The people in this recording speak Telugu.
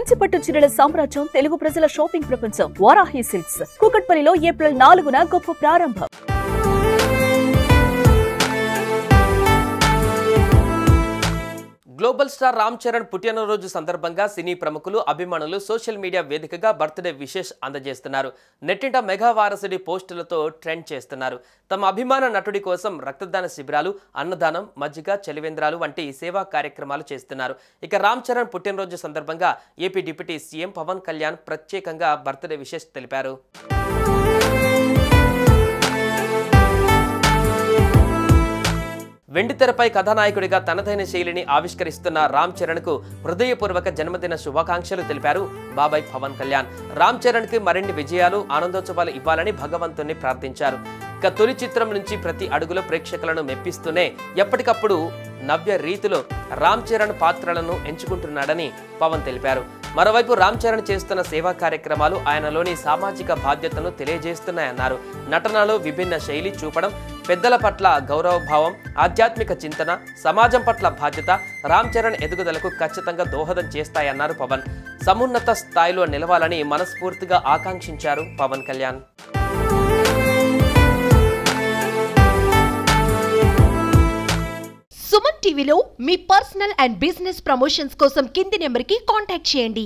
కంచిపట్టు చీరల సామ్రాజ్యం తెలుగు ప్రజల షాపింగ్ ప్రపంచం వారాహి సిల్క్స్ కూకట్పల్లిలో ఏప్రిల్ 4న గొప్ప ప్రారంభం. గ్లోబల్ స్టార్ రామ్ చరణ్ పుట్టినరోజు సందర్భంగా సినీ ప్రముఖులు అభిమానులు సోషల్ మీడియా వేదికగా బర్త్డే విషెస్ అందజేస్తున్నారు. నెట్టింట మెగా వారసుడి పోస్టులతో ట్రెండ్ చేస్తున్నారు. తమ అభిమాన నటుడి కోసం రక్తదాన శిబిరాలు, అన్నదానం, మజ్జిగ, చలివేంద్రాలు వంటి సేవా కార్యక్రమాలు చేస్తున్నారు. ఇక రామ్ చరణ్ పుట్టినరోజు సందర్భంగా AP deputy CM Pawan Kalyan ప్రత్యేకంగా బర్త్డే విషెస్ తెలిపారు. వెండితెరపై కథానాయకుడిగా తనదైన శైలిని ఆవిష్కరిస్తున్న రామ్ చరణ్ కు హృదయపూర్వక జన్మదిన శుభాకాంక్షలు తెలిపారు బాబాయ్ పవన్ కళ్యాణ్. రామ్ చరణ్ కి మరిన్ని విజయాలు, ఆనందోత్సవాలు ఇవ్వాలని భగవంతుణ్ణి ప్రార్థించారు. ఇక తొలి చిత్రం నుంచి ప్రతి అడుగులో ప్రేక్షకులను మెప్పిస్తూనే ఎప్పటికప్పుడు నవ్య రీతిలో రామ్ చరణ్ పాత్రలను ఎంచుకుంటున్నాడని పవన్ తెలిపారు. మరోవైపు రామ్ చరణ్ చేస్తున్న సేవా కార్యక్రమాలు ఆయనలోని సామాజిక బాధ్యతను తెలియజేస్తున్నాయన్నారు. నటనలో విభిన్న శైలి చూపడం, పెద్దల పట్ల గౌరవభావం, ఆధ్యాత్మిక చింతన, సమాజం పట్ల బాధ్యత రామ్ చరణ్ ఎదుగుదలకు ఖచ్చితంగా దోహదం చేస్తాయన్నారు పవన్. సమున్నత స్థాయిలో నిలవాలని మనస్ఫూర్తిగా ఆకాంక్షించారు పవన్ కళ్యాణ్. సుమన్ టీవీలో మీ పర్సనల్ అండ్ బిజినెస్ ప్రమోషన్స్ కోసం కింది నెంబర్కి కాంటాక్ట్ చేయండి.